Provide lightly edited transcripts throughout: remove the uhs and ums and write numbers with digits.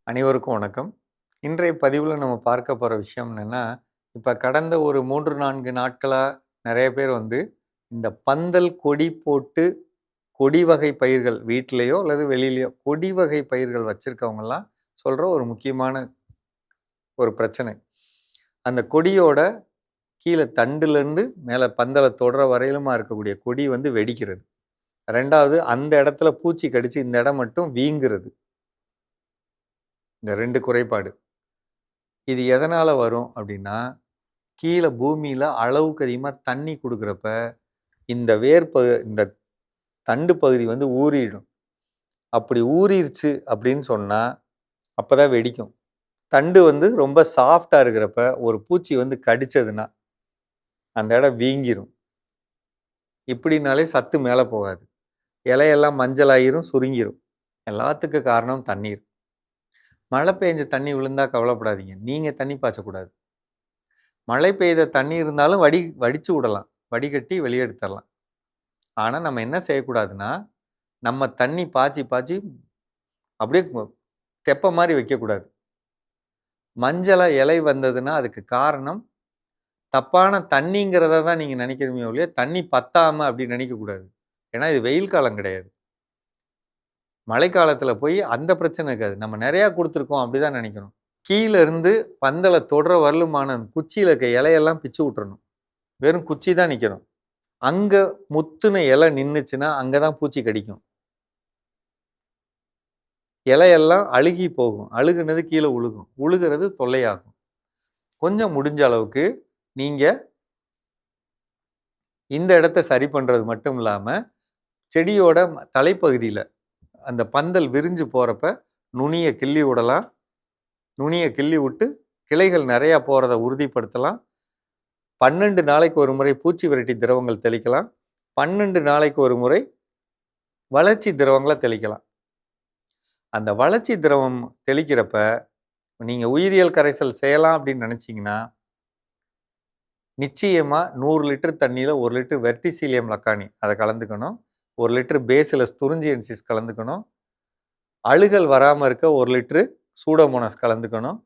அனைவருக்கும் வணக்கம். இன்றைய பதிவில் நம்ம பார்க்க போகிற விஷயம் என்னென்னா, இப்போ கடந்த ஒரு 3-4 நாட்களாக நிறைய பேர் இந்த பந்தல் கொடி போட்டு கொடி வகை பயிர்கள் வீட்டிலேயோ அல்லது வெளியிலையோ கொடி வகை பயிர்கள் வச்சுருக்கவங்கலாம் சொல்கிற ஒரு முக்கியமான ஒரு பிரச்சனை. அந்த கொடியோட கீழே தண்டுலேருந்து மேலே பந்தலை தொடர வரையிலுமா இருக்கக்கூடிய கொடி வெடிக்கிறது. ரெண்டாவது, அந்த இடத்துல பூச்சி கடித்து இந்த இடம் மட்டும் வீங்குறது. இந்த 2 குறைபாடு. இது எதனால் வரும் அப்படின்னா, கீழே பூமியில் அளவுக்கு அதிகமாக தண்ணி கொடுக்குறப்ப இந்த இந்த தண்டு பகுதி ஊறிடும். அப்படி ஊறிடுச்சு அப்படின்னு சொன்னால் அப்போ தான் வெடிக்கும். தண்டு ரொம்ப சாஃப்டாக இருக்கிறப்ப ஒரு பூச்சி கடிச்சதுன்னா அந்த இடம் வீங்கிரும். இப்படினாலே சத்து மேலே போகாது. இலையெல்லாம் மஞ்சளாயிரும், சுருங்கிரும். எல்லாத்துக்கும் காரணம் தண்ணீர். மழை பெய்ஞ்ச தண்ணி விழுந்தா கவலைப்படாதீங்க, நீங்கள் தண்ணி பாய்ச்சக்கூடாது. மழை பெய்த தண்ணி இருந்தாலும் வடித்து விடலாம், வடிகட்டி வெளியெடுத்துடலாம். ஆனால் நம்ம என்ன செய்யக்கூடாதுன்னா, நம்ம தண்ணி பாய்ச்சி அப்படியே தெப்ப மாதிரி வைக்கக்கூடாது. மஞ்சளாக இலை வந்ததுன்னா அதுக்கு காரணம் தப்பான தண்ணிங்கிறத தான் நீங்கள் நினைக்கிறீங்க ஒழிய தண்ணி பத்தாமல் அப்படி நினைக்கக்கூடாது. ஏன்னா இது வெயில் காலம் கிடையாது. மழைக்காலத்தில் போய் அந்த பிரச்சனை இருக்காது. நம்ம நிறையா கொடுத்துருக்கோம் அப்படி தான் நினைக்கணும். கீழே இருந்து பந்தலை தொடர வரலுமான குச்சியில் இருக்க இலையெல்லாம் பிச்சு விட்டுறணும். வெறும் குச்சி தான் நிற்கணும். அங்கே முத்துன இலை நின்றுச்சுன்னா அங்கே தான் பூச்சி கடிக்கும். இலையெல்லாம் அழுகி போகும். அழுகுனது கீழே உழுகிறது தொல்லையாகும். கொஞ்சம் முடிஞ்ச அளவுக்கு நீங்கள் இந்த இடத்த சரி பண்ணுறது மட்டும் இல்லாமல் செடியோட தலைப்பகுதியில் அந்த பந்தல் விரிஞ்சு போகிறப்ப நுனியை கிள்ளி விடலாம். நுனியை கிள்ளி விட்டு கிளைகள் நிறையா போகிறத உறுதிப்படுத்தலாம். 12 நாளைக்கு ஒரு முறை பூச்சி விரட்டி திரவங்கள் தெளிக்கலாம். 12 நாளைக்கு ஒரு முறை வளர்ச்சி திரவங்களை தெளிக்கலாம். அந்த வளர்ச்சி திரவம் தெளிக்கிறப்ப நீங்கள் உயிரியல் கரைசல் செய்யலாம் அப்படின்னு நினச்சிங்கன்னா, நிச்சயமாக 100 லிட்டர் தண்ணியில் 1 லிட்டர் வெர்டிசீலியம் லக்கானி அதை கலந்துக்கணும். 1 லிட்டர் பேசிலஸ் துரிஞ்சியன்சிஸ் கலந்துக்கணும். அழுகல் வராமல் இருக்க 1 லிட்டரு சூடோமோனாஸ் கலந்துக்கணும்.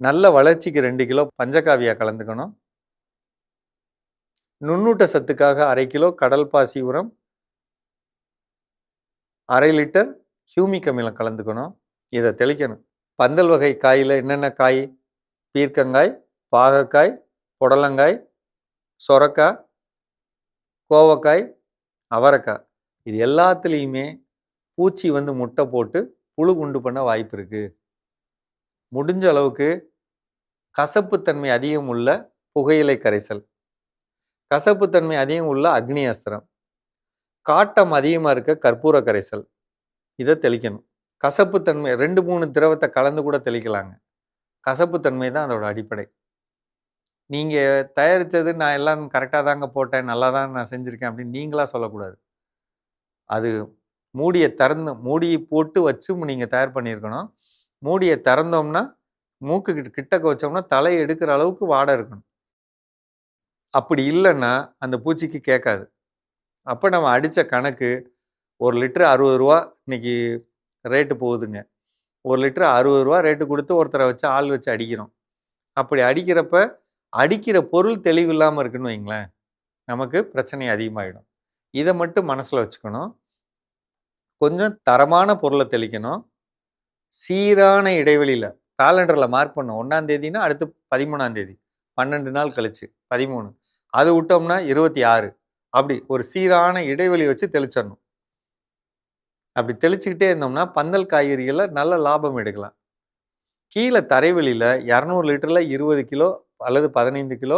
நல்ல வளர்ச்சிக்கு 2 கிலோ பஞ்சகாவியா கலந்துக்கணும். நுண்ணூட்ட சத்துக்காக 1/2 கிலோ கடல் பாசி உரம், 1/2 லிட்டர் ஹியூமிக் அமிலம் கலந்துக்கணும். இதை தெளிக்கணும். பந்தல் வகை காயில் என்னென்ன காய்? பீர்க்கங்காய், பாகக்காய், புடலங்காய், சொரக்காய், கோவக்காய், அவரைக்காய், இது எல்லாத்துலேயுமே பூச்சி முட்டை போட்டு புழு உண்டு பண்ண வாய்ப்பு இருக்குது. முடிஞ்ச அளவுக்கு கசப்புத்தன்மை அதிகம் உள்ள புகையிலை கரைசல், கசப்புத்தன்மை அதிகம் உள்ள அக்னி அஸ்திரம், காட்டம் அதிகமாக இருக்க கற்பூர கரைசல், இதை தெளிக்கணும். கசப்புத்தன்மை 2-3 திரவத்தை கலந்து கூட தெளிக்கலாங்க. கசப்புத்தன்மை தான் அதோட அடிப்படை. நீங்கள் தயாரித்தது நான் எல்லாம் கரெக்டாக தாங்க போட்டேன், நல்லா தான் நான் செஞ்சுருக்கேன் அப்படின்னு நீங்களாக சொல்லக்கூடாது. அது மூடியை போட்டு வச்சு நீங்கள் தயார் பண்ணியிருக்கணும். மூடியை திறந்தோம்னா மூக்கு கிட்டக்க வச்சோம்னா தலையை எடுக்கிற அளவுக்கு வாடை இருக்கணும். அப்படி இல்லைன்னா அந்த பூச்சிக்கு கேட்காது. அப்போ நம்ம அடித்த கணக்கு 1 லிட்டரு 60 ரூபா இன்னைக்கு ரேட்டு போகுதுங்க. 1 லிட்டரு 60 ரூபா ரேட்டு கொடுத்து ஒருத்தரை வச்சு ஆள் வச்சு அடிக்கிறோம். அப்படி அடிக்கிறப்ப அடிக்கிற பொருள் தெளிவு இல்லாமல் இருக்குன்னு வைங்களேன், நமக்கு பிரச்சனை அதிகமாகிடும். இதை மட்டும் மனசில் வச்சுக்கணும். கொஞ்சம் தரமான பொருளை தெளிக்கணும். சீரான இடைவெளியில் காலண்டரில் மார்க் பண்ணும். 1ஆம் தேதினா அடுத்து 13ஆம் தேதி, 12 நாள் கழிச்சு 13, அது விட்டோம்னா 26, அப்படி ஒரு சீரான இடைவெளி வச்சு தெளிச்சிடணும். அப்படி தெளிச்சுக்கிட்டே இருந்தோம்னா பந்தல் காய்கறிகளில் நல்ல லாபம் எடுக்கலாம். கீழே தரைவெளியில் 200 லிட்டரில் 20 கிலோ அல்லது 15 கிலோ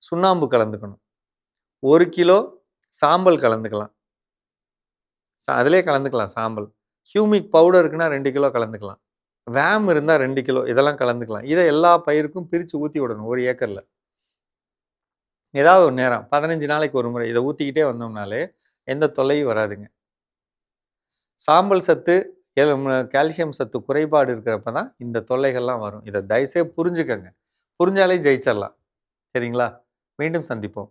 சுண்ணாம்பு கலந்துக்கணும். 1 கிலோ சாம்பல் கலந்துக்கலாம். அதிலே கலந்துக்கலாம் சாம்பல். ஹியூமிக் பவுடர் இருக்குன்னா 2 கிலோ கலந்துக்கலாம். வேம் இருந்தால் 2 கிலோ, இதெல்லாம் கலந்துக்கலாம். இதை எல்லா பயிருக்கும் பிரித்து ஊற்றி விடணும். 1 ஏக்கரில் ஏதாவது ஒரு நேரம் 15 நாளைக்கு ஒரு முறை இதை ஊற்றிக்கிட்டே வந்தோம்னாலே எந்த தொல்லையும் வராதுங்க. சாம்பல் சத்து, கால்சியம் சத்து குறைபாடு இருக்கிறப்ப தான் இந்த தொல்லைகள்லாம் வரும். இதை தயவுசெய்து புரிஞ்சுக்கங்க. புரிஞ்சாலே ஜெயிச்சிடலாம். சரிங்களா? மீண்டும் சந்திப்போம்.